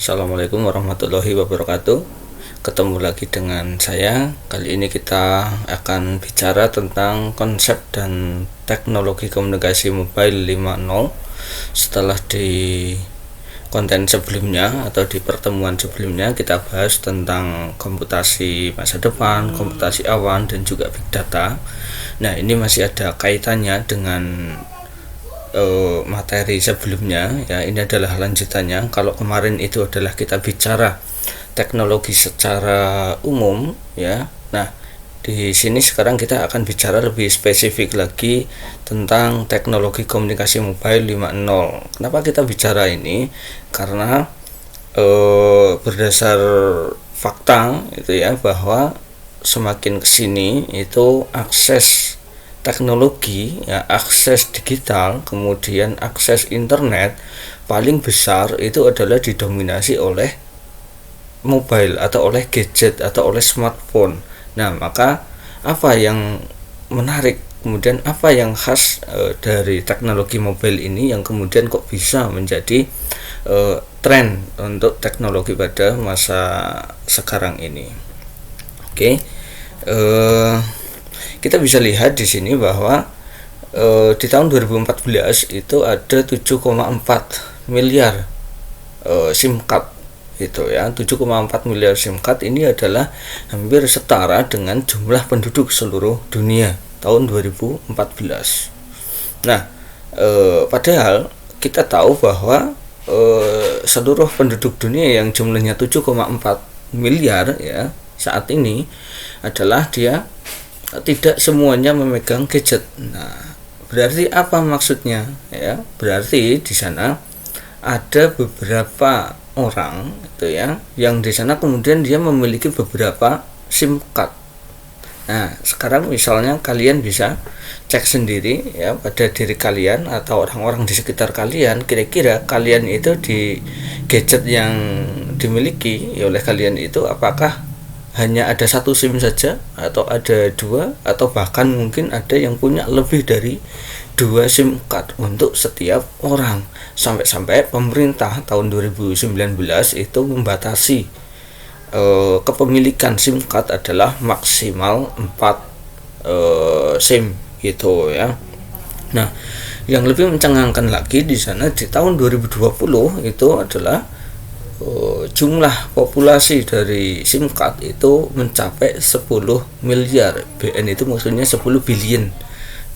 Assalamualaikum warahmatullahi wabarakatuh. Ketemu lagi dengan saya. Kali ini kita akan bicara tentang konsep dan teknologi komunikasi mobile 5.0. Setelah di konten sebelumnya atau di pertemuan sebelumnya kita bahas tentang komputasi masa depan, komputasi awan, dan juga big data. Nah, ini masih ada kaitannya dengan materi sebelumnya ya. Ini adalah lanjutannya. Kalau kemarin itu adalah kita bicara teknologi secara umum ya. Nah, di sini sekarang kita akan bicara lebih spesifik lagi tentang teknologi komunikasi mobile 5.0. Kenapa kita bicara ini? Karena berdasar fakta itu ya, bahwa semakin kesini itu akses teknologi ya, akses digital, kemudian akses internet paling besar itu adalah didominasi oleh mobile atau oleh gadget atau oleh smartphone. Nah, maka apa yang menarik, kemudian apa yang khas dari teknologi mobile ini yang kemudian kok bisa menjadi tren untuk teknologi pada masa sekarang ini? Oke. Kita bisa lihat di sini bahwa di tahun 2014 itu ada 7,4 miliar SIM card itu ya. 7,4 miliar SIM card ini adalah hampir setara dengan jumlah penduduk seluruh dunia tahun 2014. Nah, padahal kita tahu bahwa seluruh penduduk dunia yang jumlahnya 7,4 miliar ya saat ini adalah dia tidak semuanya memegang gadget. Nah, berarti apa maksudnya ya? Berarti di sana ada beberapa orang itu ya yang di sana kemudian dia memiliki beberapa SIM card. Nah, sekarang misalnya kalian bisa cek sendiri ya pada diri kalian atau orang-orang di sekitar kalian, kira-kira kalian itu di gadget yang dimiliki oleh kalian itu apakah hanya ada satu SIM saja, atau ada dua, atau bahkan mungkin ada yang punya lebih dari 2 SIM card untuk setiap orang. Sampai-sampai pemerintah tahun 2019 itu membatasi kepemilikan SIM card adalah maksimal 4 SIM gitu ya. Nah, yang lebih mencengangkan lagi di sana di tahun 2020 itu adalah jumlah populasi dari SIM card itu mencapai 10 miliar. BN itu maksudnya 10 billion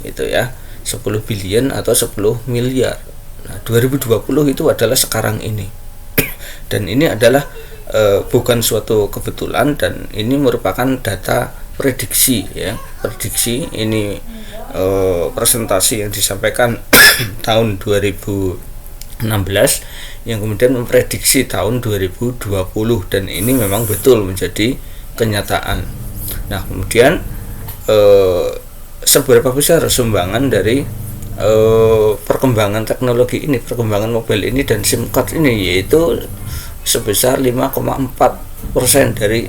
gitu ya. 10 billion atau 10 miliar. Nah, 2020 itu adalah sekarang ini. Dan ini adalah bukan suatu kebetulan, dan ini merupakan data prediksi ya. Prediksi ini presentasi yang disampaikan tahun 2016 yang kemudian memprediksi tahun 2020, dan ini memang betul menjadi kenyataan. Nah, kemudian seberapa besar sumbangan dari perkembangan teknologi ini, perkembangan mobile ini dan SIM card ini, yaitu sebesar 5,4% dari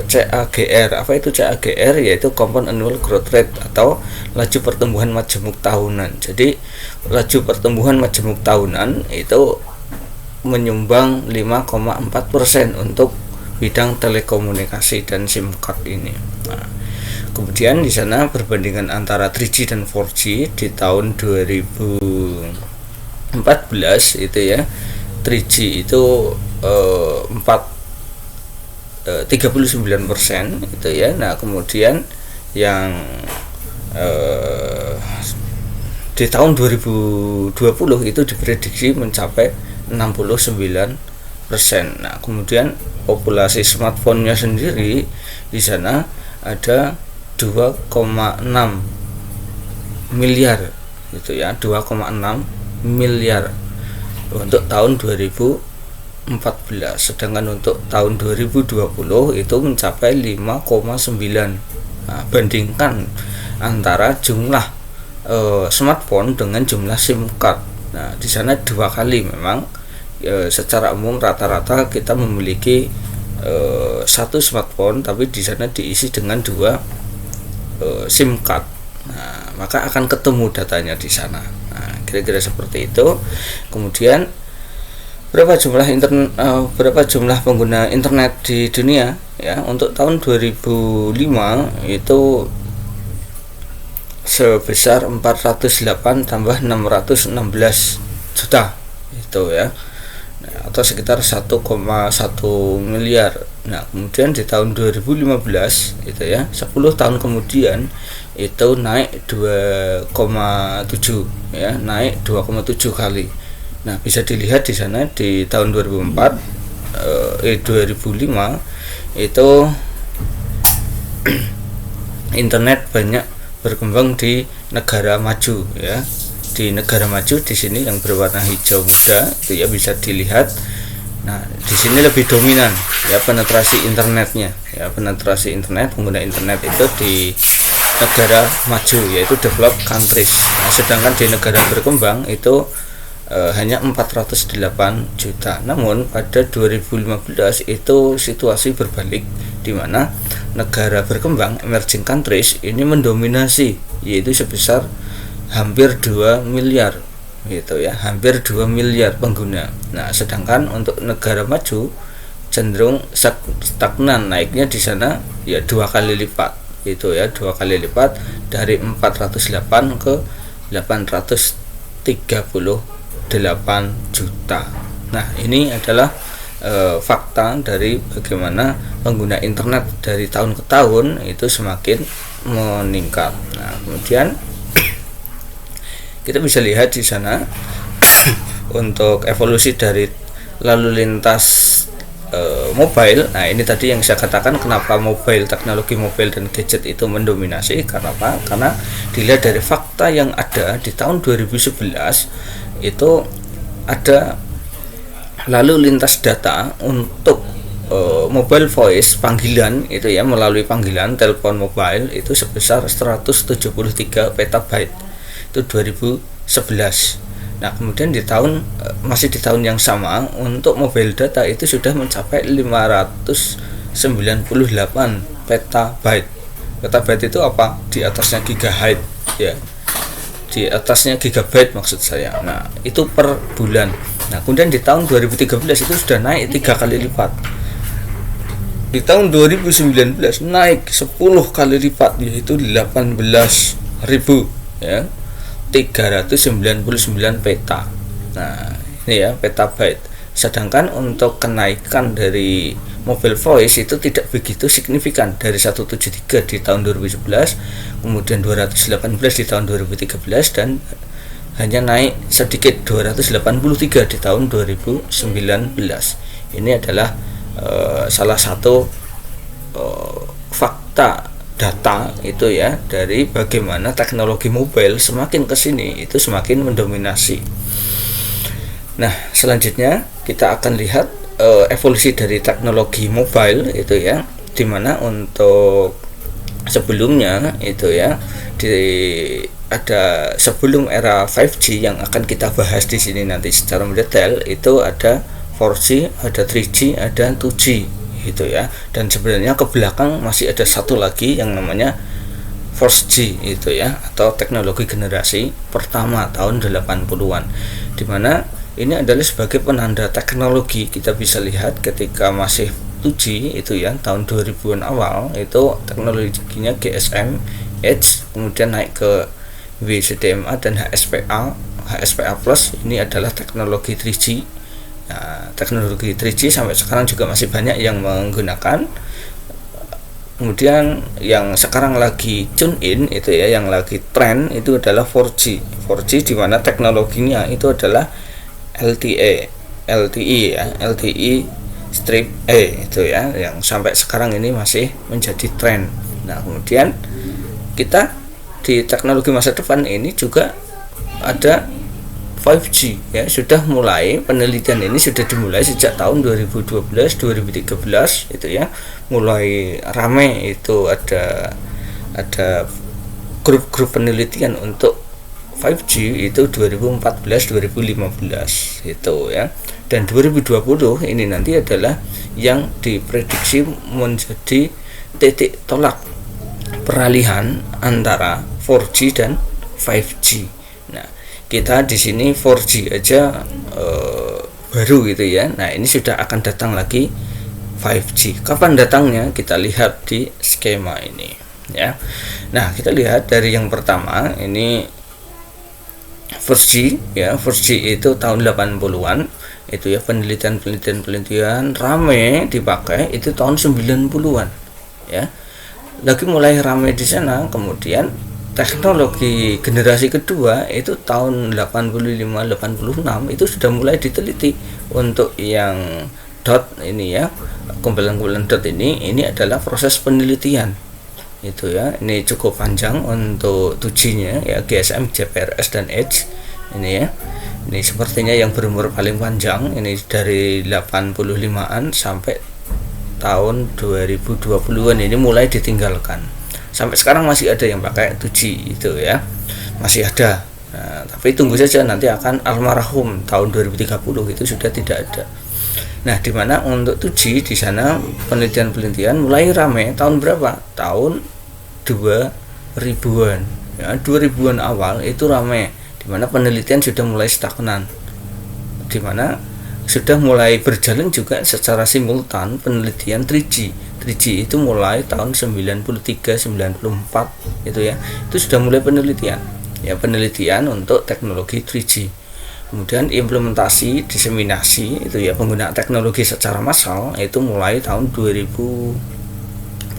CAGR. Apa itu CAGR? Yaitu Compound Annual Growth Rate atau laju pertumbuhan majemuk tahunan. Jadi laju pertumbuhan majemuk tahunan itu menyumbang 5,4% untuk bidang telekomunikasi dan SIM card ini. Nah, kemudian di sana perbandingan antara 3G dan 4G di tahun 2014 itu ya, 3G itu 39% itu ya. Nah, kemudian yang di tahun 2020 itu diprediksi mencapai 69%. Nah, kemudian populasi smartphone-nya sendiri di sana ada 2,6 miliar gitu ya, 2,6 miliar untuk tahun 2014, sedangkan untuk tahun 2020 itu mencapai 5,9. Nah, bandingkan antara jumlah smartphone dengan jumlah SIM card. Nah, di sana 2 kali memang secara umum rata-rata kita memiliki satu smartphone, tapi di sana diisi dengan 2 SIM card. Nah, maka akan ketemu datanya di sana. Nah, kira-kira seperti itu. Kemudian berapa jumlah pengguna internet di dunia ya untuk tahun 2005 itu sebesar 408 tambah 616 juta itu ya. Nah, atau sekitar 1,1 miliar. Nah, kemudian di tahun 2015 itu ya, 10 tahun kemudian itu naik 2,7 ya, naik 2,7 kali. Nah, bisa dilihat di sana di tahun 2005 itu internet banyak berkembang di negara maju ya. Di negara maju di sini yang berwarna hijau muda itu ya bisa dilihat. Nah, di sini lebih dominan ya penetrasi internetnya ya, penetrasi internet, pengguna internet itu di negara maju yaitu developed countries. Nah, sedangkan di negara berkembang itu hanya 408 juta. Namun pada 2015 itu situasi berbalik, di mana negara berkembang emerging countries ini mendominasi yaitu sebesar hampir 2 miliar gitu ya, hampir 2 miliar pengguna. Nah, sedangkan untuk negara maju cenderung stagnan, naiknya di sana ya 2 kali lipat itu ya, 2 kali lipat dari 408 ke 838 juta. Nah, ini adalah fakta dari bagaimana pengguna internet dari tahun ke tahun itu semakin meningkat. Nah, kemudian kita bisa lihat di sana untuk evolusi dari lalu lintas mobile. Nah, ini tadi yang saya katakan kenapa teknologi mobile dan gadget itu mendominasi. Karena apa? Karena dilihat dari fakta yang ada di tahun 2011 itu ada lalu lintas data untuk mobile voice panggilan itu ya, melalui panggilan telepon mobile itu sebesar 173 petabyte itu 2011. Nah, kemudian masih di tahun yang sama untuk mobile data itu sudah mencapai 598 petabyte. Petabyte itu apa? Di atasnya gigabyte ya. Di atasnya gigabyte maksud saya. Nah, itu per bulan. Nah, kemudian di tahun 2013 itu sudah naik 3 kali lipat. Di tahun 2019 naik 10 kali lipat yaitu 18.000 ya. 399 peta. Nah, ini ya petabyte. Sedangkan untuk kenaikan dari mobile voice itu tidak begitu signifikan, dari 173 di tahun 2011, kemudian 218 di tahun 2013 dan hanya naik sedikit 283 di tahun 2019. Ini adalah salah satu fakta data itu ya dari bagaimana teknologi mobile semakin kesini itu semakin mendominasi. Nah, selanjutnya kita akan lihat evolusi dari teknologi mobile itu ya, dimana untuk sebelumnya itu ya ada sebelum era 5G yang akan kita bahas di sini nanti secara mendetail, itu ada 4G, ada 3G, ada 2G gitu ya. Dan sebenarnya ke belakang masih ada satu lagi yang namanya 4G itu ya, atau teknologi generasi pertama tahun 80-an, dimana ini adalah sebagai penanda teknologi. Kita bisa lihat ketika masih 2G itu ya tahun 2000-an awal itu teknologinya GSM, Edge, kemudian naik ke WCDMA dan HSPA Plus. Ini adalah teknologi 3G. Nah, teknologi 3G sampai sekarang juga masih banyak yang menggunakan. Kemudian yang sekarang lagi tune in itu ya, yang lagi tren itu adalah 4G. 4G di mana teknologinya itu adalah LTE ya, LTE strip E itu ya, yang sampai sekarang ini masih menjadi tren. Nah, kemudian kita di teknologi masa depan ini juga ada 5G ya, sudah mulai penelitian ini sudah dimulai sejak tahun 2012 2013 itu ya, mulai ramai itu ada grup-grup penelitian untuk 5G itu 2014 2015 itu ya, dan 2020 ini nanti adalah yang diprediksi menjadi titik tolak peralihan antara 4G dan 5G. Nah, kita di sini 4G aja baru gitu ya. Nah, ini sudah akan datang lagi 5G. Kapan datangnya? Kita lihat di skema ini ya. Nah, kita lihat dari yang pertama ini 4G ya. 4G itu tahun 80-an itu ya, penelitian rame dipakai itu tahun 90-an ya. Lagi mulai rame di sana, kemudian teknologi generasi kedua itu tahun 85-86 itu sudah mulai diteliti untuk yang dot ini ya, kumpulan-kumpulan dot ini adalah proses penelitian itu ya. Ini cukup panjang untuk 2G-nya ya, GSM, GPRS dan Edge ini ya. Ini sepertinya yang berumur paling panjang, ini dari 85-an sampai tahun 2020-an ini mulai ditinggalkan. Sampai sekarang masih ada yang pakai 2G itu ya, masih ada. Nah, tapi tunggu saja, nanti akan almarhum tahun 2030 itu sudah tidak ada. Nah, dimana untuk 2G di sana penelitian mulai ramai tahun berapa? Tahun 2000-an ya, 2000-an awal itu ramai, dimana penelitian sudah mulai stagnan, dimana sudah mulai berjalan juga secara simultan penelitian 3G. 3G itu mulai tahun 93-94 itu ya, itu sudah mulai penelitian ya, penelitian untuk teknologi 3G. Kemudian implementasi, diseminasi itu ya, penggunaan teknologi secara massal itu mulai tahun 2000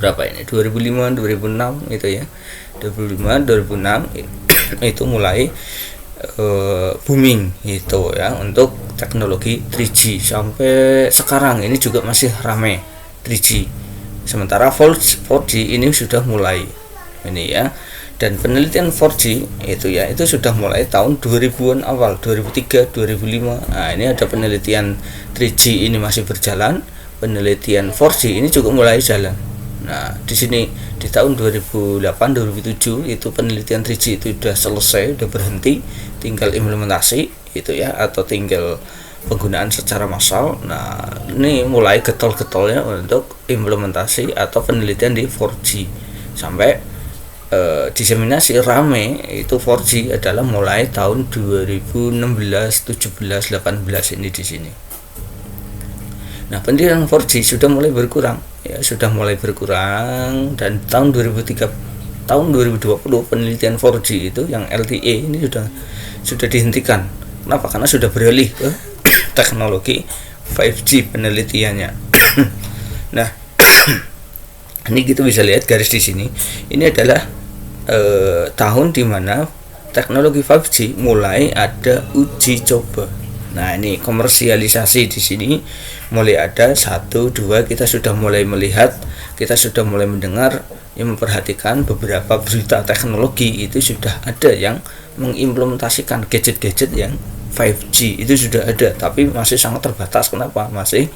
berapa ini, 2005 2006 itu ya, 2005 2006 itu mulai booming itu ya untuk teknologi 3G. Sampai sekarang ini juga masih ramai 3G, sementara 4G ini sudah mulai ini ya. Dan penelitian 4G itu ya, itu sudah mulai tahun 2000-an awal, 2003 2005. Nah, ini ada penelitian 3G ini masih berjalan, penelitian 4G ini juga mulai jalan. Nah, di sini di tahun 2008 2007 itu penelitian 3G itu sudah selesai, sudah berhenti, tinggal implementasi itu ya, atau tinggal penggunaan secara massal. Nah, ini mulai getol-getolnya untuk implementasi atau penelitian di 4G. Sampai diseminasi rame itu 4G adalah mulai tahun 2016, 17, 18 ini di sini. Nah, penelitian 4G sudah mulai berkurang ya, sudah mulai berkurang, dan tahun 2020 penelitian 4G itu yang LTE ini sudah dihentikan. Kenapa? Karena sudah beralih ke teknologi 5G penelitiannya. Nah, ini kita bisa lihat garis di sini. Ini adalah tahun dimana teknologi 5G mulai ada uji coba. Nah, ini komersialisasi di sini mulai ada 1, 2, kita sudah mulai melihat, kita sudah mulai mendengar, yang memperhatikan beberapa berita teknologi itu sudah ada yang mengimplementasikan gadget-gadget yang 5G itu sudah ada, tapi masih sangat terbatas. Kenapa? Masih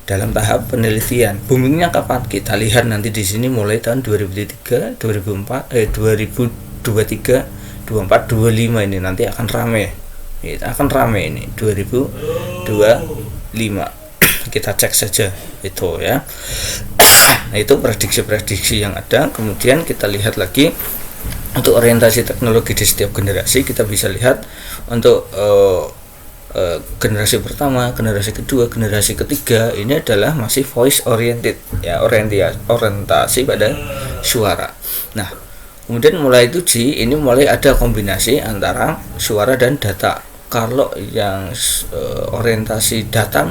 dalam tahap penelitian. Boomingnya kapan? Kita lihat nanti di sini mulai tahun 2003, 2004, 2023, 24, 25 ini nanti akan ramai. Akan ramai ini 2025. Kita cek saja itu ya. Nah, itu prediksi-prediksi yang ada. Kemudian kita lihat lagi untuk orientasi teknologi di setiap generasi. Kita bisa lihat untuk generasi pertama, generasi kedua, generasi ketiga ini adalah masih voice oriented ya, orientasi pada suara. Nah, kemudian mulai 2G ini mulai ada kombinasi antara suara dan data. Kalau yang orientasi data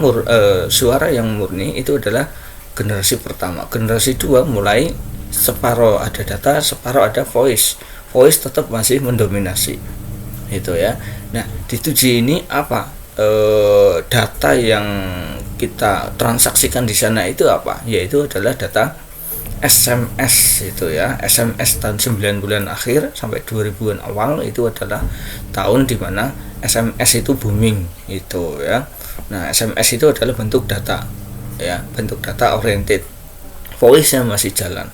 suara yang murni itu adalah generasi pertama. Generasi 2 mulai separuh ada data, separuh ada voice. Voice tetap masih mendominasi itu ya. Nah, di 2G ini apa? Data yang kita transaksikan di sana itu apa? Yaitu adalah data SMS itu ya. SMS tahun 90-an akhir sampai 2000-an awal itu adalah tahun di mana SMS itu booming itu ya. Nah, SMS itu adalah bentuk data ya, bentuk data oriented. Voice-nya masih jalan.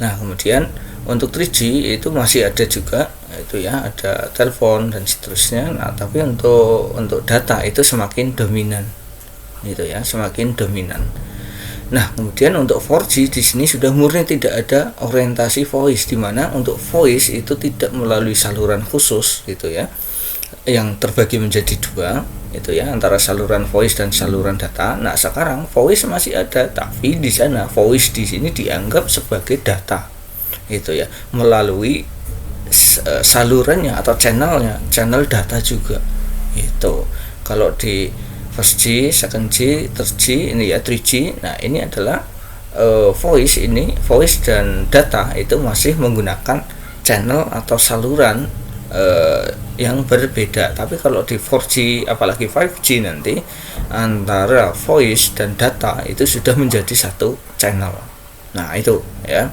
Nah, kemudian untuk 3G itu masih ada juga itu ya, ada telepon dan seterusnya. Nah, tapi untuk data itu semakin dominan itu ya, semakin dominan. Nah, kemudian untuk 4G di sini sudah murni tidak ada orientasi voice, di mana untuk voice itu tidak melalui saluran khusus gitu ya. yang terbagi menjadi dua itu ya, antara saluran voice dan saluran data. Nah, sekarang voice masih ada, tapi di sana voice di sini dianggap sebagai data itu ya, melalui salurannya atau channel data juga itu. Kalau di first G, second G, third G ini ya 3G. Nah, ini adalah voice dan data itu masih menggunakan channel atau saluran yang berbeda. Tapi kalau di 4G apalagi 5G nanti, antara voice dan data itu sudah menjadi satu channel. Nah, itu ya.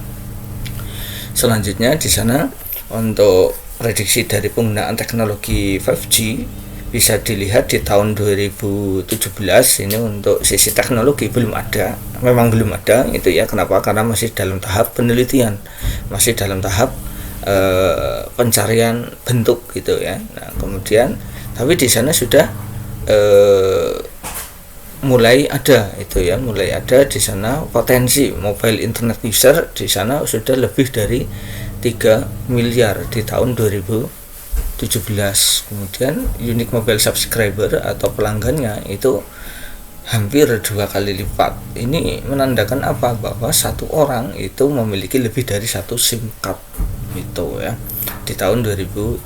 Selanjutnya di sana untuk prediksi dari penggunaan teknologi 5G bisa dilihat di tahun 2017. Ini untuk sisi teknologi memang belum ada itu ya. Kenapa? Karena masih dalam tahap penelitian, masih dalam tahap pencarian bentuk gitu ya. Nah, kemudian tapi di sana sudah mulai ada di sana potensi mobile internet user di sana sudah lebih dari 3 miliar di tahun 2017. Kemudian unique mobile subscriber atau pelanggannya itu hampir 2 kali lipat. Ini menandakan apa? Bahwa satu orang itu memiliki lebih dari satu SIM card itu ya di tahun 2017.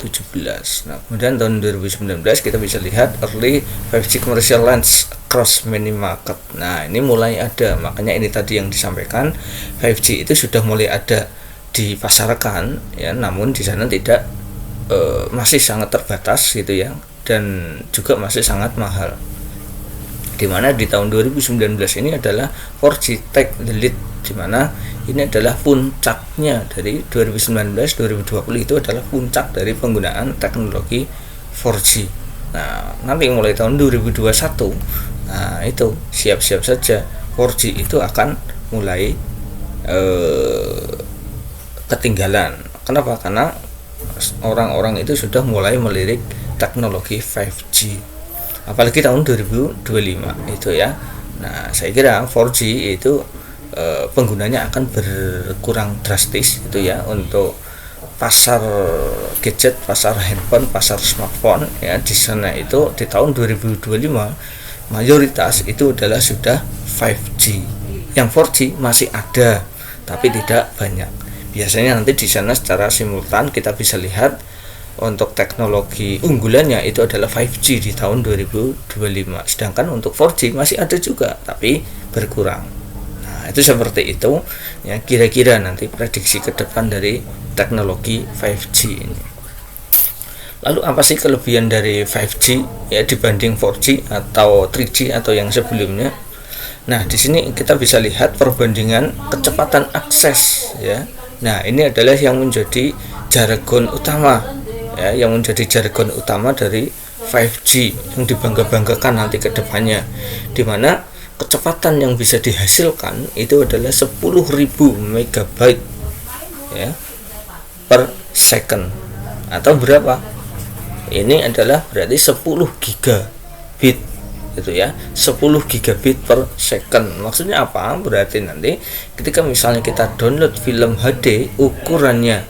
Nah, kemudian tahun 2019 kita bisa lihat early 5G commercial launch across many market. Nah, ini mulai ada, makanya ini tadi yang disampaikan 5G itu sudah mulai ada dipasarkan ya, namun di sana tidak masih sangat terbatas gitu ya, dan juga masih sangat mahal. Dimana di tahun 2019 ini adalah 4G take the lead, dimana ini adalah puncaknya dari 2019-2020 itu adalah puncak dari penggunaan teknologi 4G. Nah, nanti mulai tahun 2021, nah itu siap-siap saja 4G itu akan mulai ketinggalan. Kenapa? Karena orang-orang itu sudah mulai melirik teknologi 5G. Apalagi tahun 2025 itu ya. Nah, saya kira 4G itu penggunanya akan berkurang drastis itu ya, untuk pasar gadget, pasar handphone, pasar smartphone ya. Di sana itu di tahun 2025 mayoritas itu adalah sudah 5G. Yang 4G masih ada tapi tidak banyak. Biasanya nanti di sana secara simultan kita bisa lihat untuk teknologi unggulannya itu adalah 5G di tahun 2025. Sedangkan untuk 4G masih ada juga tapi berkurang. Nah, itu seperti itu ya, kira-kira nanti prediksi ke depan dari teknologi 5G ini. Lalu apa sih kelebihan dari 5G ya dibanding 4G atau 3G atau yang sebelumnya? Nah, di sini kita bisa lihat perbandingan kecepatan akses ya. Nah, ini adalah yang menjadi jargon utama ya, yang menjadi jargon utama dari 5G yang dibangga-banggakan nanti ke depannya, di mana kecepatan yang bisa dihasilkan itu adalah 10.000 megabyte ya per second, atau berapa? Ini adalah berarti 10 gigabit itu ya, 10 gigabit per second. Maksudnya apa? Berarti nanti ketika misalnya kita download film HD ukurannya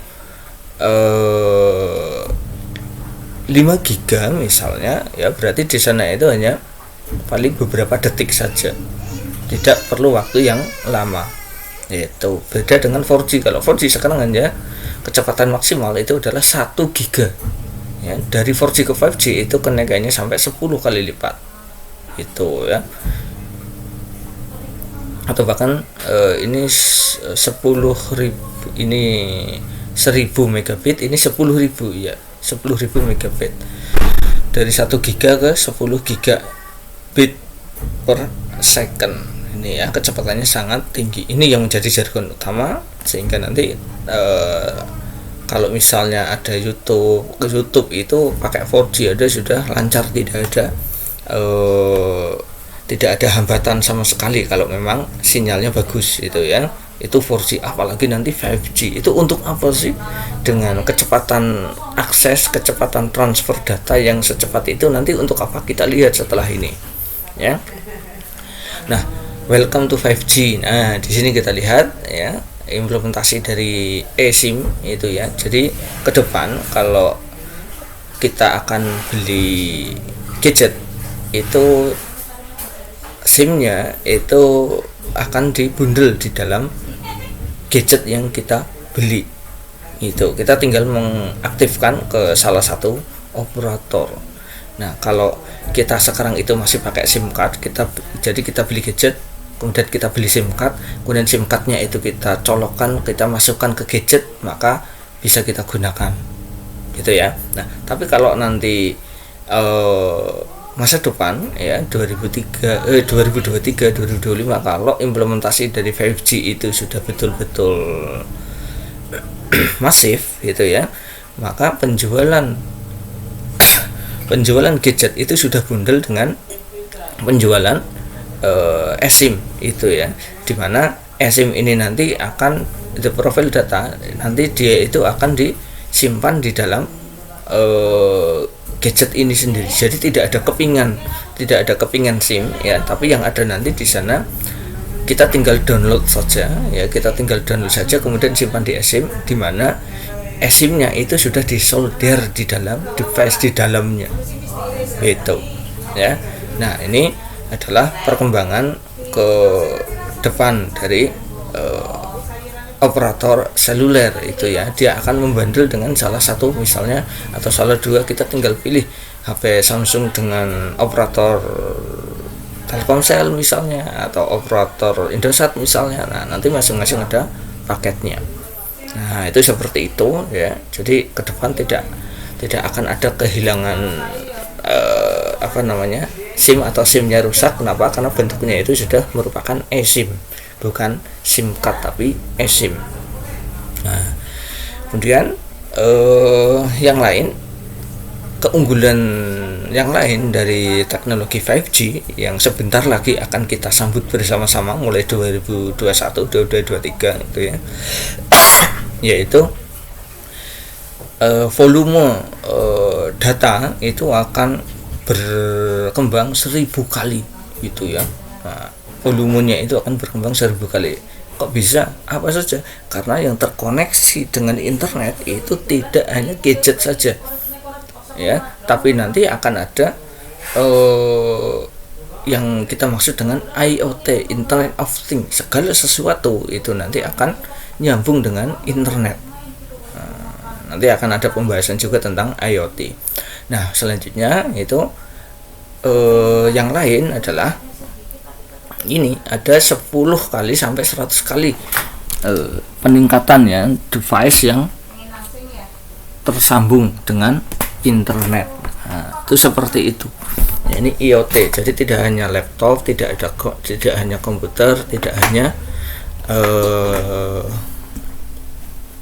5 giga misalnya ya, berarti di sana itu hanya paling beberapa detik saja, tidak perlu waktu yang lama. Itu beda dengan 4G. Kalau 4G sekarang hanya kecepatan maksimal itu adalah 1 giga ya. Dari 4G ke 5G itu kenaikannya sampai 10 kali lipat itu ya, atau bahkan ini 10.000, ini 1000 megabit, ini 10.000 ya, 10.000 megabit, dari 1 giga ke 10 gigabit per second. Ini ya, kecepatannya sangat tinggi. Ini yang menjadi jargon utama, sehingga nanti kalau misalnya ada YouTube itu pakai 4G ada sudah lancar, tidak ada hambatan sama sekali kalau memang sinyalnya bagus itu ya. Itu 4G. Apalagi nanti 5G itu untuk apa sih? Dengan kecepatan akses, kecepatan transfer data yang secepat itu nanti untuk apa? Kita lihat setelah ini ya. Nah, welcome to 5G. Nah, di sini kita lihat ya implementasi dari eSIM itu ya. Jadi ke depan kalau kita akan beli gadget itu SIM-nya itu akan dibundel di dalam gadget yang kita beli. Itu kita tinggal mengaktifkan ke salah satu operator. Nah, kalau kita sekarang itu masih pakai SIM card, jadi kita beli gadget, kemudian kita beli SIM card, kemudian SIM cardnya itu kita colokkan, kita masukkan ke gadget, maka bisa kita gunakan, gitu ya. Nah, tapi kalau nanti masa depan ya 2023 2025, kalau implementasi dari 5G itu sudah betul-betul masif gitu ya, maka penjualan gadget itu sudah bundel dengan penjualan eSIM itu ya, dimana eSIM ini nanti akan the profile data, nanti dia itu akan disimpan di dalam gadget ini sendiri. Jadi tidak ada kepingan SIM ya, tapi yang ada nanti di sana kita tinggal download saja ya, kemudian simpan di eSIM, di mana eSIM-nya itu sudah disolder di dalam device di dalamnya itu ya. Nah, ini adalah perkembangan ke depan dari operator seluler itu ya. Dia akan membundle dengan salah satu misalnya, atau salah dua, kita tinggal pilih HP Samsung dengan operator Telkomsel misalnya, atau operator Indosat misalnya. Nah, nanti masing-masing ada paketnya. Nah, itu seperti itu ya. Jadi ke depan tidak akan ada kehilangan SIM atau SIM-nya rusak. Kenapa? Karena bentuknya itu sudah merupakan eSIM, bukan SIM card tapi eSIM. Nah, kemudian yang lain, keunggulan yang lain dari teknologi 5G yang sebentar lagi akan kita sambut bersama-sama mulai 2021-2023 itu ya, yaitu volume data itu akan berkembang 1000 kali gitu ya. Nah, volumenya itu akan berkembang 1000 kali. Kok bisa? Apa saja? Karena yang terkoneksi dengan internet itu tidak hanya gadget saja ya, tapi nanti akan ada yang kita maksud dengan IoT, Internet of Things. Segala sesuatu itu nanti akan nyambung dengan internet. Nanti akan ada pembahasan juga tentang IoT. Nah, selanjutnya itu yang lain adalah ini, ada 10 kali sampai 100 kali peningkatannya device yang tersambung dengan internet. Nah, itu seperti itu ya, ini IoT. Jadi tidak hanya laptop, tidak hanya komputer, tidak hanya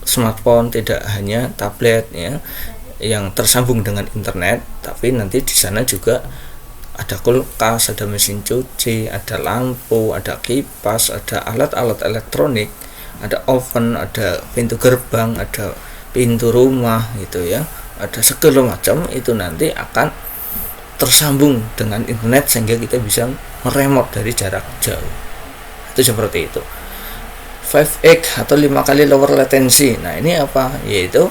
smartphone, tidak hanya tablet ya yang tersambung dengan internet, tapi nanti di sana juga ada kulkas, ada mesin cuci, ada lampu, ada kipas, ada alat-alat elektronik, ada oven, ada pintu gerbang, ada pintu rumah gitu ya, ada segala macam itu nanti akan tersambung dengan internet sehingga kita bisa meremote dari jarak jauh. Itu seperti itu. 5x atau 5 kali lower latency. Nah, ini apa? Yaitu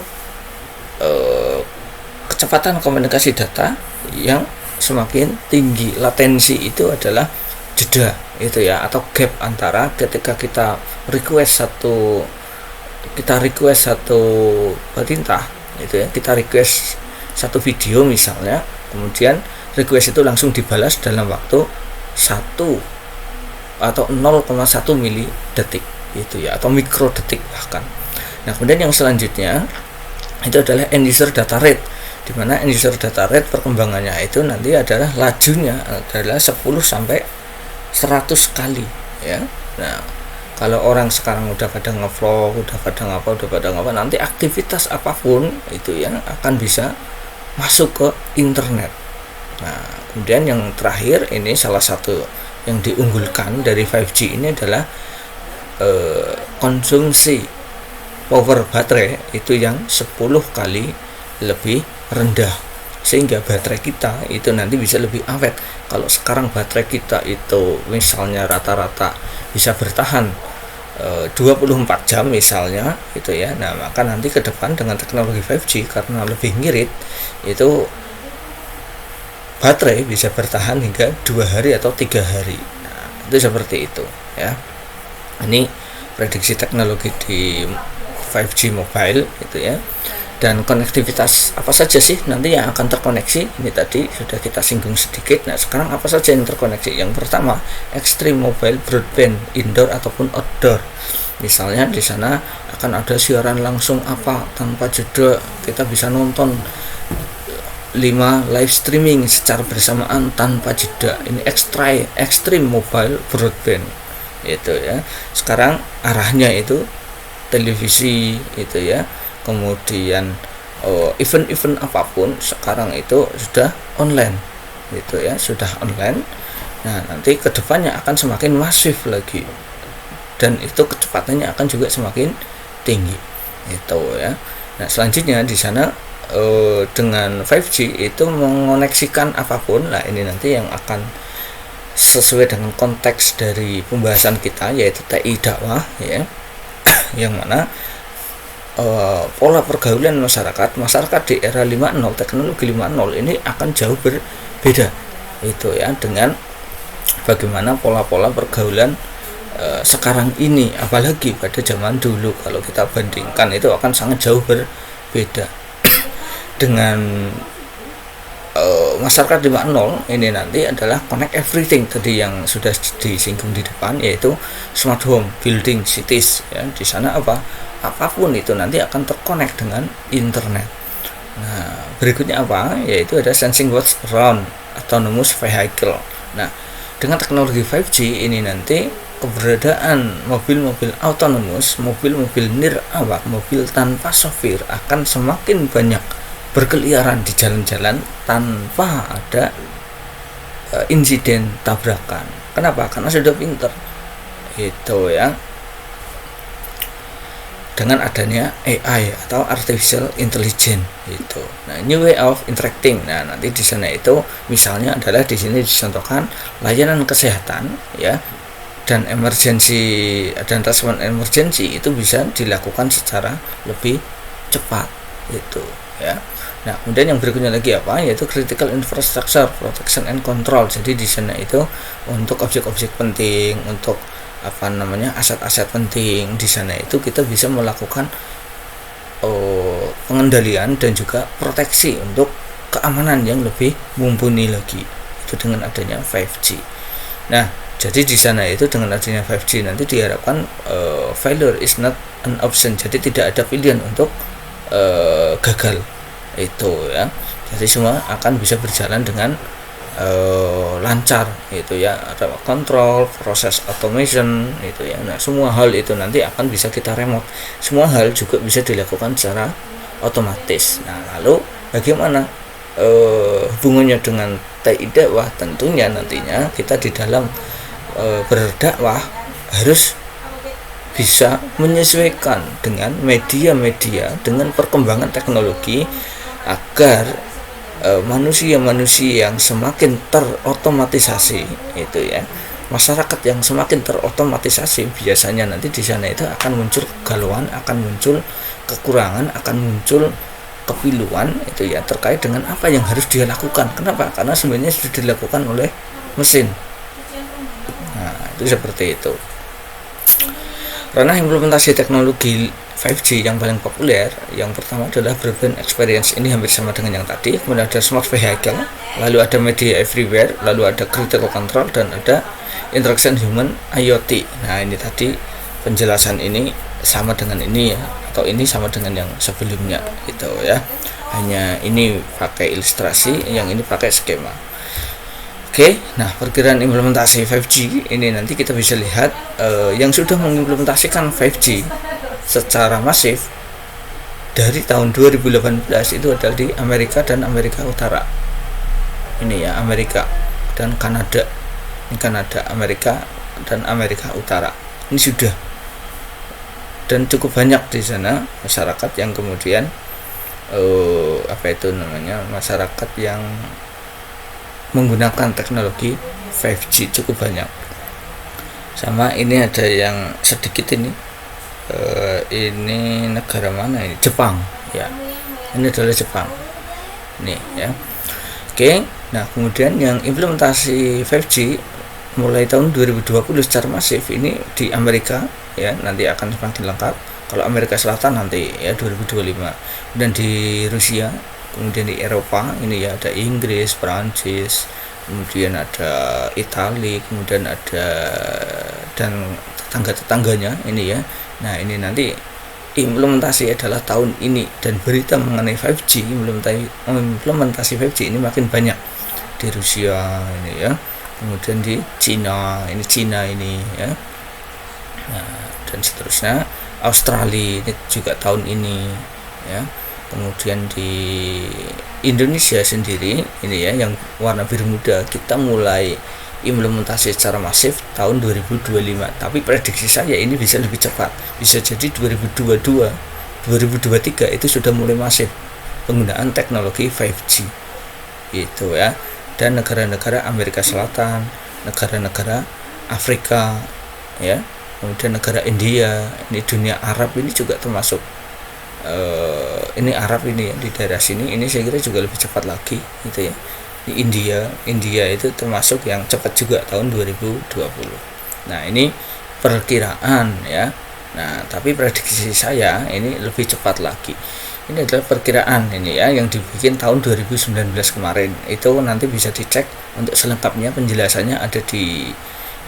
kecepatan komunikasi data yang semakin tinggi. Latensi itu adalah jeda itu ya, atau gap antara ketika kita request satu perintah itu ya, kita request satu video misalnya, kemudian request itu langsung dibalas dalam waktu 1 atau 0,1 mili detik itu ya, atau mikro detik bahkan. Nah, kemudian yang selanjutnya itu adalah end user data rate, di mana end user data rate perkembangannya itu nanti adalah lajunya adalah 10 sampai 100 kali ya. Nah, kalau orang sekarang udah pada ngevlog, udah pada ngapa, nanti aktivitas apapun itu ya akan bisa masuk ke internet. Nah, kemudian yang terakhir ini salah satu yang diunggulkan dari 5G ini adalah konsumsi power baterai itu yang 10 kali lebih rendah, sehingga baterai kita itu nanti bisa lebih awet. Kalau sekarang baterai kita itu misalnya rata-rata bisa bertahan 24 jam misalnya gitu ya. Nah, maka nanti ke depan dengan teknologi 5G karena lebih ngirit itu baterai bisa bertahan hingga 2 hari atau 3 hari. Nah, itu seperti itu ya. Ini prediksi teknologi di 5G mobile gitu ya. Dan konektivitas apa saja sih nanti yang akan terkoneksi? Ini tadi sudah kita singgung sedikit. Nah, sekarang apa saja yang terkoneksi? Yang pertama, Extreme Mobile Broadband indoor ataupun outdoor. Misalnya di sana akan ada siaran langsung apa tanpa jeda, kita bisa nonton 5 live streaming secara bersamaan tanpa jeda. Ini Extreme Mobile Broadband itu ya. Sekarang arahnya itu televisi itu ya. Kemudian event-event apapun sekarang itu sudah online gitu ya, sudah online. Nah, nanti kedepannya akan semakin masif lagi dan itu kecepatannya akan juga semakin tinggi itu ya. Nah, selanjutnya di sana dengan 5G itu mengoneksikan apapun. Nah, ini nanti yang akan sesuai dengan konteks dari pembahasan kita yaitu TI dakwah ya, yang mana pola pergaulan masyarakat di era 5.0 teknologi 5.0 ini akan jauh berbeda itu ya dengan bagaimana pola-pola pergaulan sekarang ini, apalagi pada zaman dulu. Kalau kita bandingkan itu akan sangat jauh berbeda dengan masyarakat 5.0 ini nanti adalah connect everything tadi yang sudah disinggung di depan, yaitu smart home, building, cities ya. Di sana apapun itu nanti akan terkonek dengan internet. Nah, berikutnya yaitu ada sensing what's around, autonomous vehicle. Nah, dengan teknologi 5G ini nanti keberadaan mobil-mobil autonomous, mobil-mobil nirawak, mobil tanpa sopir akan semakin banyak berkeliaran di jalan-jalan tanpa ada insiden tabrakan. Kenapa? Karena sudah pinter itu ya, dengan adanya AI atau artificial intelligence itu. Nah, new way of interacting. Nah, nanti di sana itu misalnya adalah di sini dicontohkan layanan kesehatan ya, dan emergency dan respon emergency itu bisa dilakukan secara lebih cepat itu ya. Nah, kemudian yang berikutnya lagi yaitu critical infrastructure protection and control. Jadi di sana itu untuk objek-objek penting, untuk aset-aset penting. Di sana itu kita bisa melakukan pengendalian dan juga proteksi untuk keamanan yang lebih mumpuni lagi itu dengan adanya 5G. Nah, jadi di sana itu dengan adanya 5G nanti diharapkan failure is not an option. Jadi tidak ada pilihan untuk gagal itu ya. Jadi semua akan bisa berjalan dengan lancar itu ya, ada kontrol, proses automation itu ya. Nah, semua hal itu nanti akan bisa kita remote. Semua hal juga bisa dilakukan secara otomatis. Nah, lalu bagaimana hubungannya dengan TI dakwah? Tentunya nantinya kita di dalam berdakwah harus bisa menyesuaikan dengan media-media, dengan perkembangan teknologi, agar manusia yang semakin terotomatisasi itu ya, masyarakat yang semakin terotomatisasi, biasanya nanti di sana itu akan muncul kegalauan, akan muncul kekurangan, akan muncul kepiluan itu ya, terkait dengan apa yang harus dia lakukan. Kenapa? Karena sebenarnya sudah dilakukan oleh mesin. Nah, itu seperti itu. Ranah implementasi teknologi 5G yang paling populer, yang pertama adalah broadband experience. Ini hampir sama dengan yang tadi. Kemudian ada smart vehicle, lalu ada media everywhere, lalu ada critical control, dan ada interaction human IoT. Nah, ini tadi penjelasan ini sama dengan ini ya, atau ini sama dengan yang sebelumnya gitu ya. Hanya ini pakai ilustrasi, yang ini pakai skema. Oke, nah perkiraan implementasi 5G ini nanti kita bisa lihat yang sudah mengimplementasikan 5G secara masif dari tahun 2018 itu adalah di Amerika dan Amerika Utara. Ini ya, Amerika dan Kanada. Ini Kanada, Amerika dan Amerika Utara. Ini sudah, dan cukup banyak di sana masyarakat yang kemudian masyarakat yang menggunakan teknologi 5G cukup banyak. Sama ini ada yang sedikit ini negara mana ini, Jepang ya, ini adalah Jepang nih ya. Oke, nah kemudian yang implementasi 5G mulai tahun 2020 secara masif ini di Amerika ya, nanti akan semakin lengkap. Kalau Amerika Selatan nanti ya 2025, dan di Rusia, kemudian di Eropa ini ya ada Inggris, Prancis, kemudian ada Italia, kemudian ada dan tetangga-tetangganya ini ya. Nah ini nanti implementasi adalah tahun ini, dan berita mengenai 5G, implementasi 5G ini makin banyak di Rusia ini ya, kemudian di Cina ini ya, nah, dan seterusnya. Australia ini juga tahun ini ya, kemudian di Indonesia sendiri ini ya yang warna biru muda, kita mulai implementasi secara masif tahun 2025, tapi prediksi saya ini bisa lebih cepat, bisa jadi 2022 2023 itu sudah mulai masif penggunaan teknologi 5G itu ya. Dan negara-negara Amerika Selatan, negara-negara Afrika ya, kemudian negara India, ini dunia Arab ini juga termasuk ini Arab ini ya, di daerah sini ini saya kira juga lebih cepat lagi gitu ya. Di India itu termasuk yang cepat juga tahun 2020. Nah ini perkiraan ya, nah tapi prediksi saya ini lebih cepat lagi. Ini adalah perkiraan ini ya, yang dibikin tahun 2019 kemarin. Itu nanti bisa dicek untuk selengkapnya, penjelasannya ada di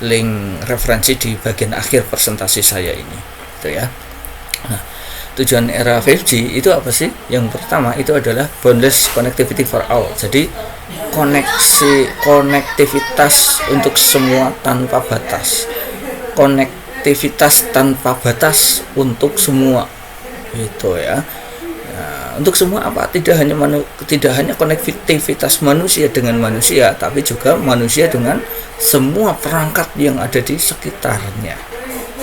link referensi di bagian akhir presentasi saya ini gitu ya. Nah, tujuan era 5G itu apa sih? Yang pertama itu adalah boundless connectivity for all. Jadi konektivitas untuk semua tanpa batas. Konektivitas tanpa batas untuk semua. Gitu ya. Nah, untuk semua apa? Tidak hanya konektivitas manusia dengan manusia, tapi juga manusia dengan semua perangkat yang ada di sekitarnya.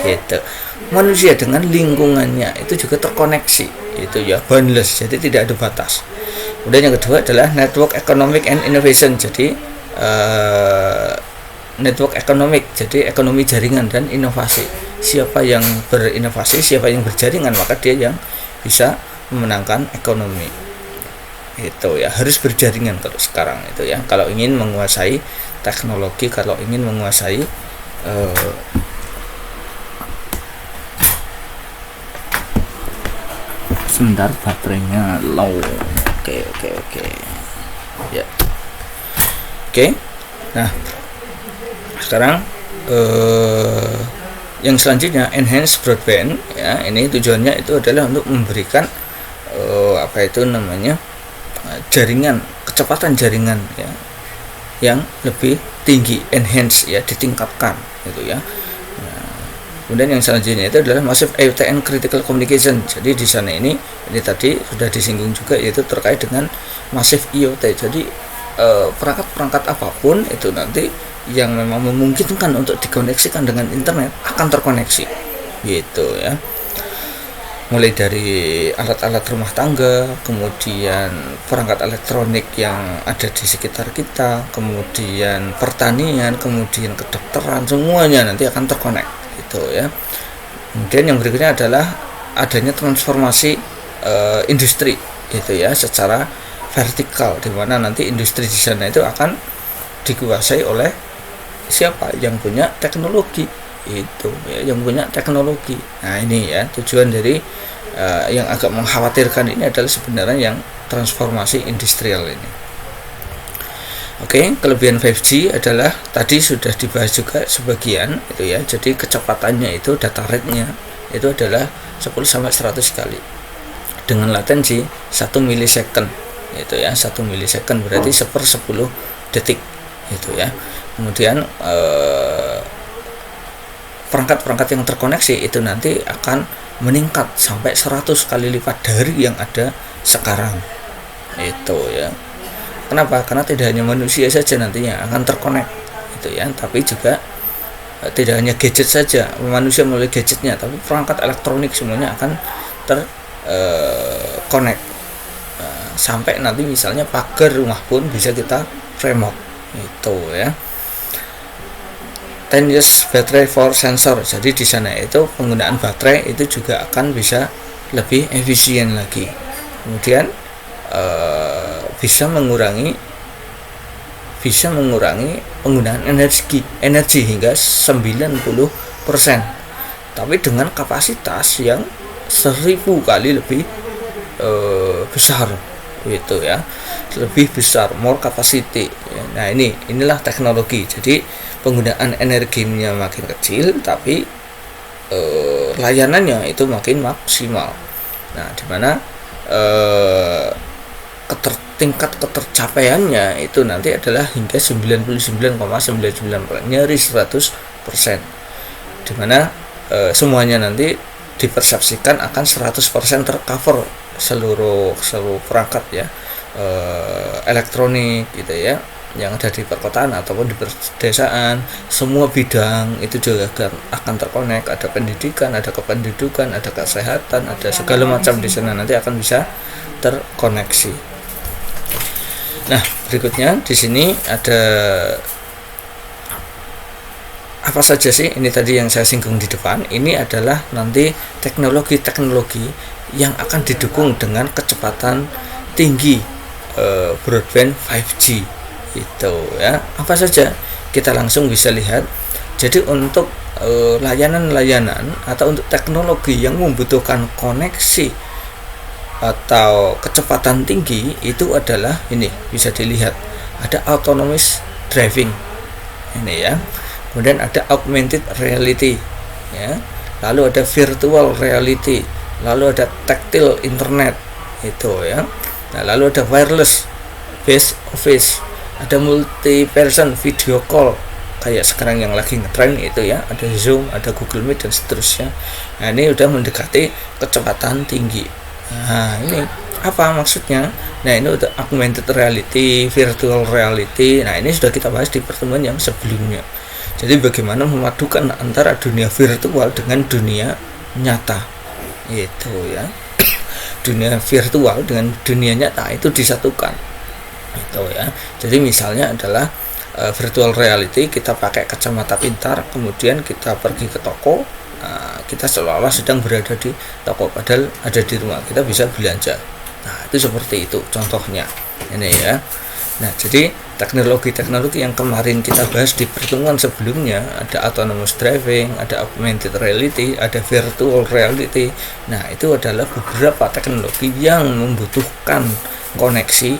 Gitu. Manusia dengan lingkungannya itu juga terkoneksi, itu ya, boundless, jadi tidak ada batas. Kemudian yang kedua adalah network economic and innovation, jadi network economic, jadi ekonomi jaringan dan inovasi. Siapa yang berinovasi, siapa yang berjaringan, maka dia yang bisa memenangkan ekonomi. Itu ya, harus berjaringan kalau sekarang itu ya, kalau ingin menguasai teknologi, kalau ingin menguasai sebentar baterainya low. Oke ya. Oke. Nah sekarang yang selanjutnya enhance broadband ya, ini tujuannya itu adalah untuk memberikan jaringan, kecepatan jaringan ya yang lebih tinggi, enhance ya, ditingkatkan gitu ya. Kemudian yang selanjutnya itu adalah massive IoT and critical communication. Jadi di sana ini tadi sudah disinggung juga, yaitu terkait dengan massive IoT. Jadi perangkat-perangkat apapun itu nanti yang memang memungkinkan untuk dikoneksikan dengan internet akan terkoneksi. Gitu ya. Mulai dari alat-alat rumah tangga, kemudian perangkat elektronik yang ada di sekitar kita, kemudian pertanian, kemudian kedokteran, semuanya nanti akan terkonek. Gitu ya. Kemudian yang berikutnya adalah adanya transformasi industri gitu ya, secara vertikal, di mana nanti industri di sana itu akan dikuasai oleh siapa? Yang punya teknologi itu ya, yang punya teknologi. Nah ini ya tujuan dari yang agak mengkhawatirkan ini adalah sebenarnya yang transformasi industrial ini. Oke, kelebihan 5G adalah tadi sudah dibahas juga sebagian itu ya. Jadi kecepatannya itu, data rate-nya itu adalah 10 sampai 100 kali dengan latensi 1 milisecond itu ya. 1 milisecond berarti 1/10 detik itu ya. Kemudian perangkat-perangkat yang terkoneksi itu nanti akan meningkat sampai 100 kali lipat dari yang ada sekarang itu ya. Kenapa? Karena tidak hanya manusia saja nantinya akan terkonek itu ya, tapi juga tidak hanya gadget saja, manusia melalui gadgetnya, tapi perangkat elektronik semuanya akan terkonek sampai nanti misalnya pagar rumah pun bisa kita remote itu ya. 10 years battery for sensor. Jadi di sana itu penggunaan baterai itu juga akan bisa lebih efisien lagi. Kemudian bisa mengurangi penggunaan energi hingga 90%. Tapi dengan kapasitas yang 1000 kali lebih besar gitu ya, lebih besar, more capacity. Nah, inilah teknologi. Jadi penggunaan energinya makin kecil tapi layanannya itu makin maksimal. Nah, dimana tingkat ketercapaiannya itu nanti adalah hingga 99,99%, nyaris 100%, dimana semuanya nanti dipersepsikan akan 100% tercover seluruh perangkat ya, elektronik gitu ya, yang ada di perkotaan ataupun di pedesaan. Semua bidang itu juga akan terkonek. Ada pendidikan, ada kependudukan, ada kesehatan, ada segala macam di sana nanti akan bisa terkoneksi. Nah, berikutnya di sini ada apa saja sih? Ini tadi yang saya singgung di depan. Ini adalah nanti teknologi yang akan didukung dengan kecepatan tinggi, broadband 5G itu ya. Apa saja? Kita langsung bisa lihat. Jadi untuk layanan-layanan atau untuk teknologi yang membutuhkan koneksi atau kecepatan tinggi itu adalah ini, bisa dilihat ada autonomous driving ini ya, kemudian ada augmented reality ya, lalu ada virtual reality, lalu ada tactile internet itu ya, nah, lalu ada wireless based office, ada multi person video call kayak sekarang yang lagi ngetren itu ya, ada Zoom, ada Google Meet dan seterusnya. Nah, ini udah mendekati kecepatan tinggi. Nah, ini apa maksudnya? Nah, ini udah augmented reality, virtual reality. Nah, ini sudah kita bahas di pertemuan yang sebelumnya. Jadi bagaimana memadukan antara dunia virtual dengan dunia nyata itu ya. Dunia virtual dengan dunia nyata itu disatukan itu ya. Jadi misalnya adalah virtual reality, kita pakai kacamata pintar, kemudian kita pergi ke toko. Nah, kita seolah-olah sedang berada di toko padahal ada di rumah, kita bisa belanja. Nah, itu seperti itu contohnya ini ya. Nah, jadi teknologi-teknologi yang kemarin kita bahas di pertemuan sebelumnya, ada autonomous driving, ada augmented reality, ada virtual reality. Nah, itu adalah beberapa teknologi yang membutuhkan koneksi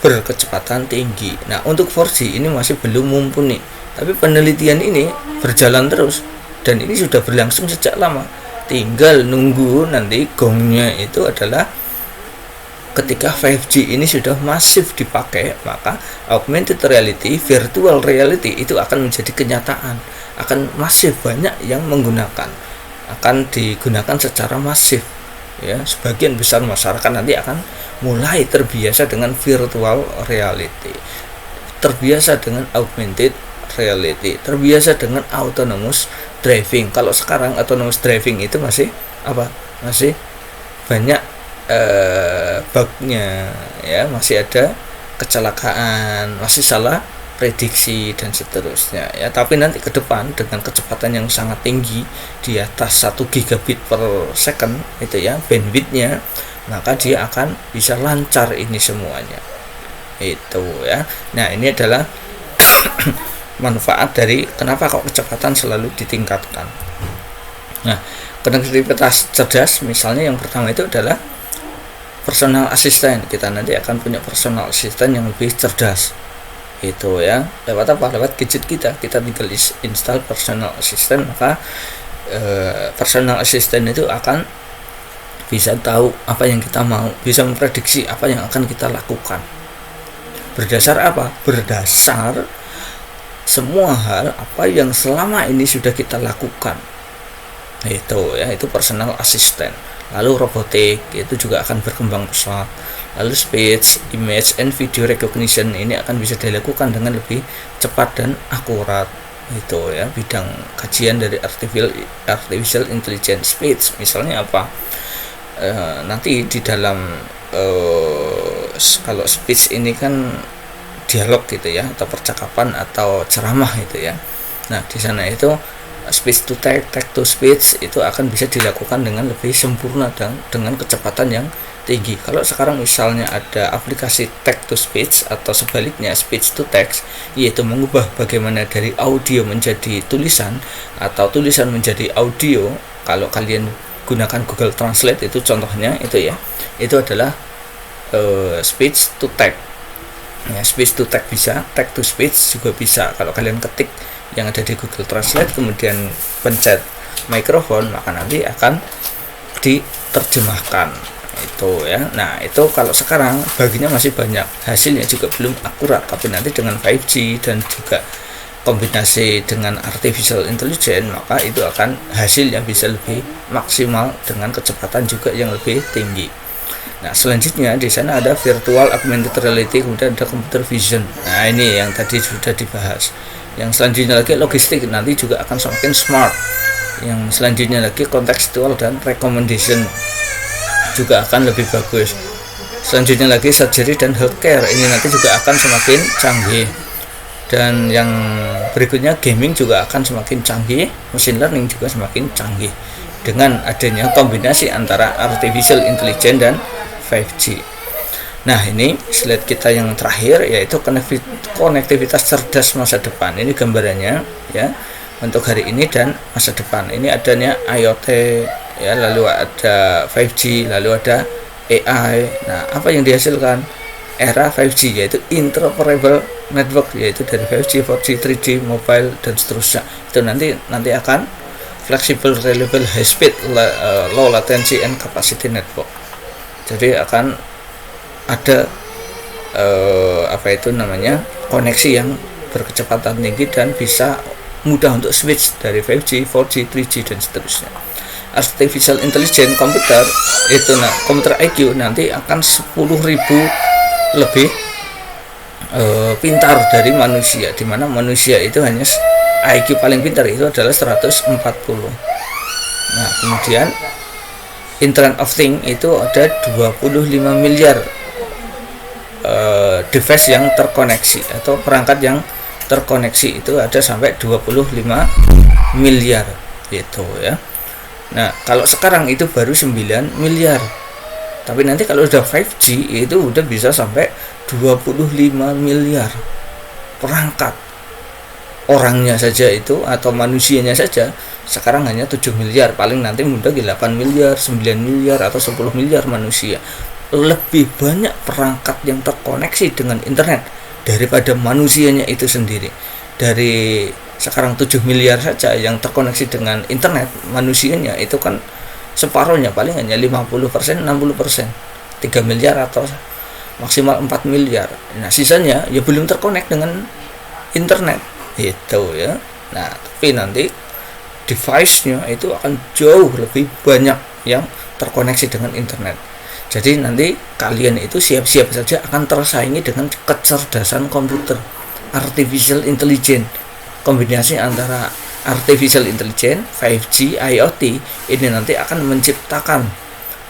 berkecepatan tinggi. Nah, untuk 4G ini masih belum mumpuni, tapi penelitian ini berjalan terus. Dan ini sudah berlangsung sejak lama. Tinggal nunggu nanti gongnya itu adalah ketika 5G ini sudah masif dipakai, maka augmented reality, virtual reality itu akan menjadi kenyataan. Akan masif, banyak yang menggunakan. Akan digunakan secara masif. Ya, sebagian besar masyarakat nanti akan mulai terbiasa dengan virtual reality. Terbiasa dengan augmented reality, terbiasa dengan autonomous driving. Kalau sekarang autonomous driving itu masih banyak bugnya ya, masih ada kecelakaan, masih salah prediksi dan seterusnya ya. Tapi nanti ke depan dengan kecepatan yang sangat tinggi di atas 1 gigabit per second itu ya bandwidthnya, maka dia akan bisa lancar ini semuanya itu ya. Nah, ini adalah manfaat dari kenapa kok kecepatan selalu ditingkatkan. Nah, konektivitas cerdas misalnya yang pertama itu adalah personal assistant. Kita nanti akan punya personal assistant yang lebih cerdas itu ya. Lewat apa? Lewat gadget kita tinggal install personal assistant, maka personal assistant itu akan bisa tahu apa yang kita mau, bisa memprediksi apa yang akan kita lakukan. Berdasar apa? Berdasar semua hal apa yang selama ini sudah kita lakukan itu ya, itu personal assistant. Lalu robotik itu juga akan berkembang pesat. Lalu speech, image, and video recognition ini akan bisa dilakukan dengan lebih cepat dan akurat itu ya. Bidang kajian dari artificial intelligence speech misalnya apa, nanti di dalam kalau speech ini kan dialog gitu ya, atau percakapan atau ceramah itu ya. Nah, di sana itu speech to text, text to speech itu akan bisa dilakukan dengan lebih sempurna dan dengan kecepatan yang tinggi. Kalau sekarang misalnya ada aplikasi text to speech atau sebaliknya speech to text, yaitu mengubah bagaimana dari audio menjadi tulisan atau tulisan menjadi audio. Kalau kalian gunakan Google Translate itu contohnya itu ya, itu adalah speech to text. Ya, speech to text bisa, text to speech juga bisa. Kalau kalian ketik yang ada di Google Translate kemudian pencet mikrofon, maka nanti akan diterjemahkan itu ya. Nah, itu kalau sekarang baginya masih banyak, hasilnya juga belum akurat, tapi nanti dengan 5G dan juga kombinasi dengan artificial intelligence, maka itu akan hasilnya bisa lebih maksimal dengan kecepatan juga yang lebih tinggi. Nah, selanjutnya di sana ada virtual augmented reality, kemudian ada computer vision. Nah, ini yang tadi sudah dibahas. Yang selanjutnya lagi logistik, nanti juga akan semakin smart. Yang selanjutnya lagi contextual dan recommendation juga akan lebih bagus. Selanjutnya lagi surgery dan healthcare, ini nanti juga akan semakin canggih. Dan yang berikutnya gaming juga akan semakin canggih, machine learning juga semakin canggih dengan adanya kombinasi antara artificial intelligence dan 5G. Nah, ini slide kita yang terakhir yaitu konektivitas cerdas masa depan. Ini gambarannya ya untuk hari ini dan masa depan. Ini adanya IoT ya, lalu ada 5G, lalu ada AI. Nah, apa yang dihasilkan era 5G yaitu interoperable network, yaitu dari 5G, 4G, 3G, mobile dan seterusnya. Itu nanti akan flexible, reliable, high speed, low latency and capacity network. Jadi akan ada koneksi yang berkecepatan tinggi dan bisa mudah untuk switch dari 5G, 4G, 3G dan seterusnya. Artificial intelligence komputer itu komputer IQ nanti akan 10.000 lebih pintar dari manusia, di mana manusia itu hanya IQ paling pintar itu adalah 140. Nah, kemudian Internet of Things itu ada 25 miliar device yang terkoneksi atau perangkat yang terkoneksi, itu ada sampai 25 miliar gitu ya. Nah, kalau sekarang itu baru 9 miliar. Tapi nanti kalau sudah 5G itu udah bisa sampai 25 miliar perangkat. Orangnya saja itu atau manusianya saja sekarang hanya 7 miliar, paling nanti mudah 8 miliar, 9 miliar atau 10 miliar manusia. Lebih banyak perangkat yang terkoneksi dengan internet daripada manusianya itu sendiri. Dari sekarang 7 miliar saja yang terkoneksi dengan internet, manusianya itu kan separuhnya, paling hanya 50%, 60%, 3 miliar atau maksimal 4 miliar. Nah, sisanya ya belum terkonek dengan internet itu ya. Nah, tapi nanti device-nya itu akan jauh lebih banyak yang terkoneksi dengan internet. Jadi nanti kalian itu siap-siap saja akan tersaingi dengan kecerdasan komputer, artificial intelligence. Kombinasi antara artificial intelligence, 5G, IoT ini nanti akan menciptakan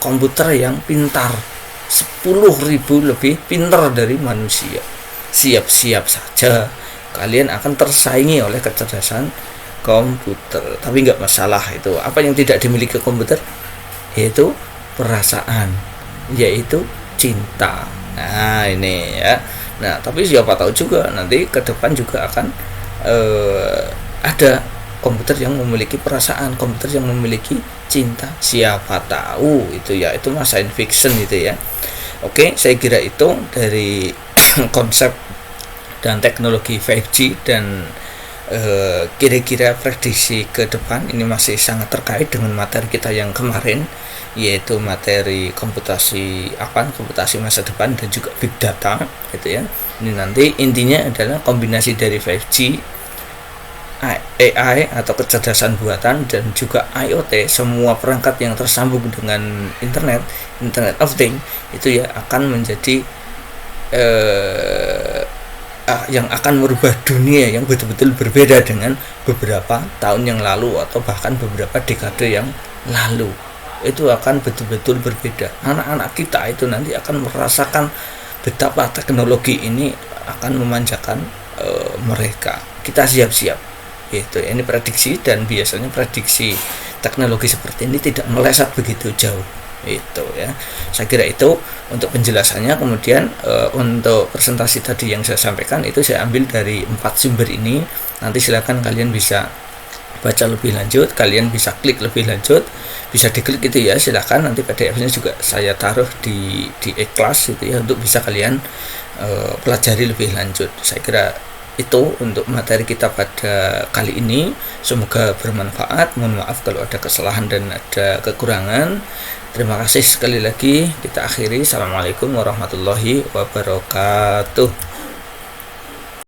komputer yang pintar, 10.000 lebih pintar dari manusia. Siap-siap saja kalian akan tersaingi oleh kecerdasan komputer. Tapi nggak masalah itu. Apa yang tidak dimiliki komputer? Yaitu perasaan, yaitu cinta. Nah, ini ya. Nah, tapi siapa tahu juga nanti ke depan juga akan ada komputer yang memiliki perasaan, komputer yang memiliki cinta. Siapa tahu itu ya, itu mah science fiction itu ya. Oke, saya kira itu dari konsep dan teknologi 5G dan kira-kira prediksi ke depan ini masih sangat terkait dengan materi kita yang kemarin, yaitu materi komputasi masa depan dan juga big data gitu ya. Ini nanti intinya adalah kombinasi dari 5G, AI atau kecerdasan buatan dan juga IoT, semua perangkat yang tersambung dengan internet of Things itu ya akan menjadi yang akan merubah dunia yang betul-betul berbeda dengan beberapa tahun yang lalu atau bahkan beberapa dekade yang lalu. Itu akan betul-betul berbeda. Anak-anak kita itu nanti akan merasakan betapa teknologi ini akan memanjakan mereka. Kita siap-siap Itu ini prediksi, dan biasanya prediksi teknologi seperti ini tidak meleset begitu jauh. Itu ya, saya kira itu untuk penjelasannya. Kemudian untuk presentasi tadi yang saya sampaikan itu saya ambil dari 4 sumber ini. Nanti silakan kalian bisa baca lebih lanjut, kalian bisa klik lebih lanjut, bisa diklik itu ya, silakan. Nanti PDF-nya juga saya taruh di e-class itu ya, untuk bisa kalian pelajari lebih lanjut. Saya kira itu untuk materi kita pada kali ini. Semoga bermanfaat. Mohon maaf kalau ada kesalahan dan ada kekurangan. Terima kasih sekali lagi. Kita akhiri. Assalamualaikum warahmatullahi wabarakatuh.